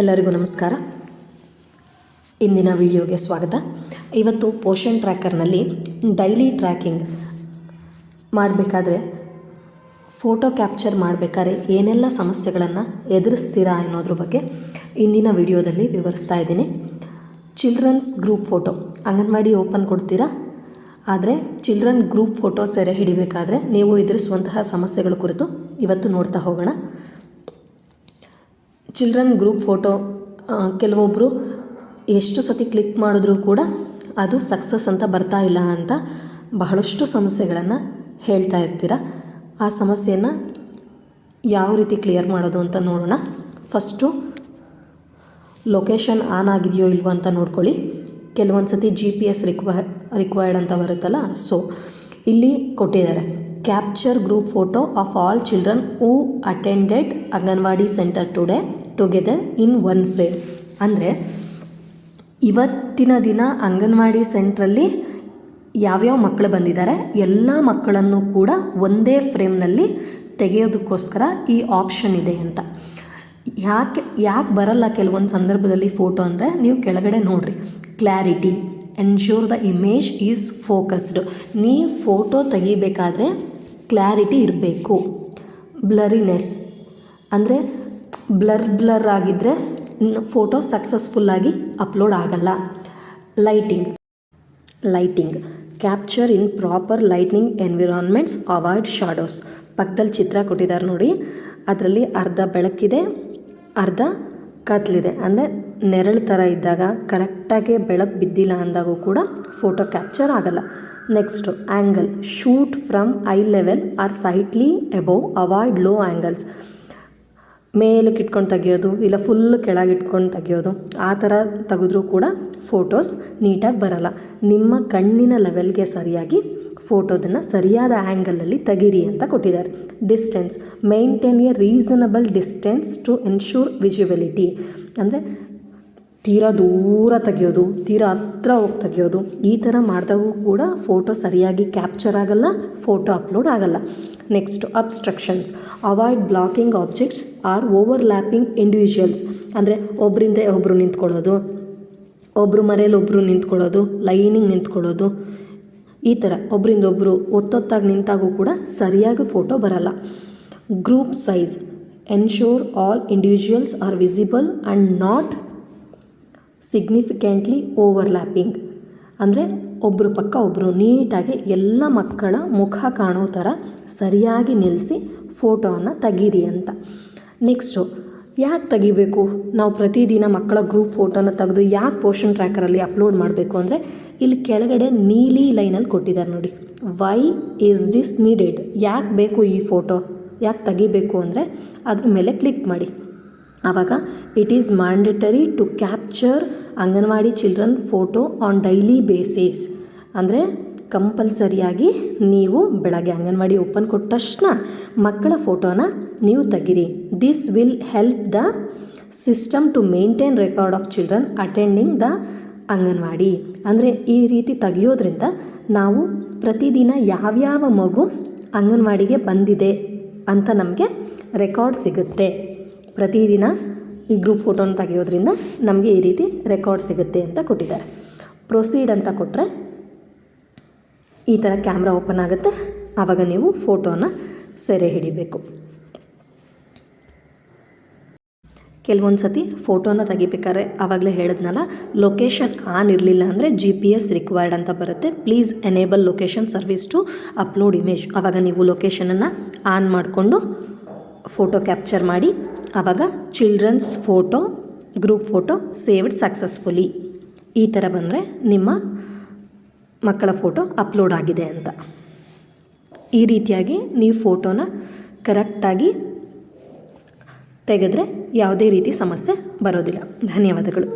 ಎಲ್ಲರಿಗೂ ನಮಸ್ಕಾರ. ಇಂದಿನ ವಿಡಿಯೋಗೆ ಸ್ವಾಗತ. ಇವತ್ತು ಪೋಷನ್ ಟ್ರ್ಯಾಕರ್ನಲ್ಲಿ ಡೈಲಿ ಟ್ರ್ಯಾಕಿಂಗ್ ಮಾಡಬೇಕಾದ್ರೆ ಫೋಟೋ ಕ್ಯಾಪ್ಚರ್ ಮಾಡಬೇಕಾದ್ರೆ ಏನೆಲ್ಲ ಸಮಸ್ಯೆಗಳನ್ನು ಎದುರಿಸ್ತೀರಾ ಅನ್ನೋದ್ರ ಬಗ್ಗೆ ಇಂದಿನ ವಿಡಿಯೋದಲ್ಲಿ ವಿವರಿಸ್ತಾ ಇದ್ದೀನಿ. Childrens group photo anganwadi open ಕೊಡ್ತೀರಾ, ಆದರೆ ಚಿಲ್ಡ್ರನ್ ಗ್ರೂಪ್ ಫೋಟೋ ಸೆರೆ ಹಿಡಿಬೇಕಾದ್ರೆ ನೀವು ಎದುರಿಸುವಂತಹ ಸಮಸ್ಯೆಗಳ ಕುರಿತು ಇವತ್ತು ನೋಡ್ತಾ ಹೋಗೋಣ. ಚಿಲ್ಡ್ರನ್ ಗ್ರೂಪ್ ಫೋಟೋ ಕೆಲವೊಬ್ಬರು ಎಷ್ಟು ಸತಿ ಕ್ಲಿಕ್ ಮಾಡಿದ್ರೂ ಕೂಡ ಅದು ಸಕ್ಸಸ್ ಅಂತ ಬರ್ತಾ ಇಲ್ಲ ಅಂತ ಬಹಳಷ್ಟು ಸಮಸ್ಯೆಗಳನ್ನು ಹೇಳ್ತಾ ಇರ್ತೀರ. ಆ ಸಮಸ್ಯೆಯನ್ನು ಯಾವ ರೀತಿ ಕ್ಲಿಯರ್ ಮಾಡೋದು ಅಂತ ನೋಡೋಣ. ಫಸ್ಟು ಲೊಕೇಶನ್ ಆನ್ ಆಗಿದೆಯೋ ಇಲ್ವೋ ಅಂತ ನೋಡ್ಕೊಳ್ಳಿ. ಕೆಲವೊಂದು ಸತಿ GPS ರಿಕ್ವೈರ್ಡ್ ಅಂತ ಬರುತ್ತಲ್ಲ, ಸೊ ಇಲ್ಲಿ ಕೊಟ್ಟಿದ್ದಾರೆ capture group photo of all children who attended anganwadi centre together in one frame. ಅಂದರೆ ಇವತ್ತಿನ ದಿನ ಅಂಗನವಾಡಿ ಸೆಂಟ್ರಲ್ಲಿ ಯಾವ್ಯಾವ ಮಕ್ಕಳು ಬಂದಿದ್ದಾರೆ ಎಲ್ಲ ಮಕ್ಕಳನ್ನು ಕೂಡ ಒಂದೇ ಫ್ರೇಮ್ನಲ್ಲಿ ತೆಗೆಯೋದಕ್ಕೋಸ್ಕರ ಈ ಆಪ್ಷನ್ ಇದೆ ಅಂತ. ಯಾಕೆ ಬರಲ್ಲ ಕೆಲವೊಂದು ಸಂದರ್ಭದಲ್ಲಿ ಫೋಟೋ ಅಂದರೆ, ನೀವು ಕೆಳಗಡೆ ನೋಡಿರಿ, clarity, ensure the image is focused. ನೀವು ಫೋಟೋ ತೆಗಿಬೇಕಾದ್ರೆ ಕ್ಲಾರಿಟಿ ಇರಬೇಕು. ಬ್ಲರಿನೆಸ್ ಅಂದರೆ ಬ್ಲರ್ ಆಗಿದ್ದರೆ ಫೋಟೋ ಸಕ್ಸಸ್ಫುಲ್ಲಾಗಿ ಅಪ್ಲೋಡ್ ಆಗಲ್ಲ. ಲೈಟಿಂಗ್ ಕ್ಯಾಪ್ಚರ್ ಇನ್ proper lightning environments, avoid shadows. ಪಕ್ಕದಲ್ಲಿ ಚಿತ್ರ ಕೊಟ್ಟಿದ್ದಾರೆ ನೋಡಿ, ಅದರಲ್ಲಿ ಅರ್ಧ ಬೆಳಕಿದೆ, ಅರ್ಧ ಕತ್ಲಿದೆ. ಅಂದರೆ ನೆರಳು ಥರ ಇದ್ದಾಗ ಕರೆಕ್ಟಾಗಿ ಬೆಳಕು ಬಿದ್ದಿಲ್ಲ ಅಂದಾಗೂ ಕೂಡ ಫೋಟೋ ಕ್ಯಾಪ್ಚರ್ ಆಗಲ್ಲ. Next angle, shoot from eye level or slightly above, avoid low angles. ಮೇಲಕ್ಕೆ ಇಟ್ಕೊಂಡು ತೆಗಿಯೋದು ಇಲ್ಲ ಫುಲ್ ಕೆಳಗೆ ಇಟ್ಕೊಂಡು ತೆಗಿಯೋದು, ಆ ಥರ ತೆಗೆದ್ರೂ ಕೂಡ ಫೋಟೋಸ್ ನೀಟಾಗಿ ಬರಲ್ಲ. ನಿಮ್ಮ ಕಣ್ಣಿನ ಲೆವೆಲ್ಗೆ ಸರಿಯಾಗಿ ಫೋಟೋದನ್ನು ಸರಿಯಾದ ಆ್ಯಂಗಲಲ್ಲಿ ತೆಗೀರಿ ಅಂತ ಕೊಟ್ಟಿದ್ದಾರೆ. Distance, maintain a reasonable distance to ensure visibility. ಅಂದರೆ ತೀರಾ ದೂರ ತೆಗಿಯೋದು, ತೀರಾ ಹತ್ರ ಹೋಗಿ ತೆಗಿಯೋದು, ಈ ಥರ ಮಾಡಿದಾಗೂ ಕೂಡ ಫೋಟೋ ಸರಿಯಾಗಿ ಕ್ಯಾಪ್ಚರ್ ಆಗಲ್ಲ, ಫೋಟೋ ಅಪ್ಲೋಡ್ ಆಗಲ್ಲ. Next obstructions, avoid blocking objects or overlapping individuals. ಅಂದರೆ ಒಬ್ಬರಿಂದ ಒಬ್ಬರು ನಿಂತ್ಕೊಳ್ಳೋದು, ಒಬ್ಬರು ಮರೆಯಲ್ಲಿ ಒಬ್ಬರು ನಿಂತ್ಕೊಳ್ಳೋದು, ಲೈನಿಂಗ್ ನಿಂತ್ಕೊಳ್ಳೋದು, ಈ ಥರ ಒಬ್ಬರಿಂದ ಒಬ್ಬರು ಒತ್ತೊತ್ತಾಗಿ ನಿಂತಾಗೂ ಕೂಡ ಸರಿಯಾಗಿ ಫೋಟೋ ಬರಲ್ಲ. Group size, ensure all individuals R visible and not significantly overlapping. ಅಂದರೆ ಒಬ್ಬರು ಪಕ್ಕ ಒಬ್ಬರು ನೀಟಾಗಿ ಎಲ್ಲ ಮಕ್ಕಳ ಮುಖ ಕಾಣೋ ಥರ ಸರಿಯಾಗಿ ನಿಲ್ಲಿಸಿ ಫೋಟೋವನ್ನು ತೆಗೀರಿ ಅಂತ. ನೆಕ್ಸ್ಟು ಯಾಕೆ ತೆಗಿಬೇಕು ನಾವು ಪ್ರತಿದಿನ ಮಕ್ಕಳ ಗ್ರೂಪ್ ಫೋಟೋನ ತೆಗೆದು ಯಾಕೆ ಪೋಷನ್ ಟ್ರ್ಯಾಕರಲ್ಲಿ ಅಪ್ಲೋಡ್ ಮಾಡಬೇಕು ಅಂದರೆ, ಇಲ್ಲಿ ಕೆಳಗಡೆ ನೀಲಿ ಲೈನಲ್ಲಿ ಕೊಟ್ಟಿದ್ದಾರೆ ನೋಡಿ, ವೈ ಈಸ್ ದಿಸ್ ನೀಡೆಡ್. ಯಾಕೆ ಬೇಕು ಈ ಫೋಟೋ, ಯಾಕೆ ತೆಗಿಬೇಕು ಅಂದರೆ ಅದ್ರ ಮೇಲೆ ಕ್ಲಿಕ್ ಮಾಡಿ. ಆವಾಗ it is mandatory to capture anganwadi children photo on daily basis. ಅಂದರೆ ಕಂಪಲ್ಸರಿಯಾಗಿ ನೀವು ಬೆಳಗ್ಗೆ ಅಂಗನವಾಡಿ ಓಪನ್ ಕೊಟ್ಟ ತಕ್ಷಣ ಮಕ್ಕಳ ಫೋಟೋನ ನೀವು ತೆಗೀರಿ. This will help the system to maintain record of children attending the anganwadi. ಅಂದರೆ ಈ ರೀತಿ ತೆಗಿಯೋದ್ರಿಂದ ನಾವು ಪ್ರತಿದಿನ ಯಾವ್ಯಾವ ಮಗು ಅಂಗನವಾಡಿಗೆ ಬಂದಿದೆ ಅಂತ ನಮಗೆ ರೆಕಾರ್ಡ್ ಸಿಗುತ್ತೆ. ಪ್ರತಿದಿನ ಈ ಗ್ರೂಪ್ ಫೋಟೋನ ತೆಗೆಯೋದ್ರಿಂದ ನಮಗೆ ಈ ರೀತಿ ರೆಕಾರ್ಡ್ ಸಿಗುತ್ತೆ ಅಂತ ಕೊಟ್ಟಿದ್ದಾರೆ. ಪ್ರೊಸೀಡ್ ಅಂತ ಕೊಟ್ಟರೆ ಈ ಥರ ಕ್ಯಾಮ್ರಾ ಓಪನ್ ಆಗುತ್ತೆ. ಆವಾಗ ನೀವು ಫೋಟೋನ ಸೆರೆ ಹಿಡಿಬೇಕು. ಕೆಲವೊಂದು ಸತಿ ಫೋಟೋನ ತೆಗಿಬೇಕಾದ್ರೆ ಆವಾಗಲೇ ಹೇಳಿದ್ನಲ್ಲ, ಲೊಕೇಶನ್ ಆನ್ ಇರಲಿಲ್ಲ ಅಂದರೆ GPS ರಿಕ್ವೈರ್ಡ್ ಅಂತ ಬರುತ್ತೆ. Please enable location service to upload image. ಆವಾಗ ನೀವು ಲೊಕೇಶನನ್ನು ಆನ್ ಮಾಡಿಕೊಂಡು ಫೋಟೋ ಕ್ಯಾಪ್ಚರ್ ಮಾಡಿ, ಆವಾಗ childrens photo group photo saved successfully ಈ ಥರ ಬಂದರೆ ನಿಮ್ಮ ಮಕ್ಕಳ ಫೋಟೋ ಅಪ್ಲೋಡ್ ಆಗಿದೆ ಅಂತ. ಈ ರೀತಿಯಾಗಿ ನೀವು ಫೋಟೋನ ಕರೆಕ್ಟಾಗಿ ತೆಗೆದ್ರೆ ಯಾವುದೇ ರೀತಿ ಸಮಸ್ಯೆ ಬರೋದಿಲ್ಲ. ಧನ್ಯವಾದಗಳು.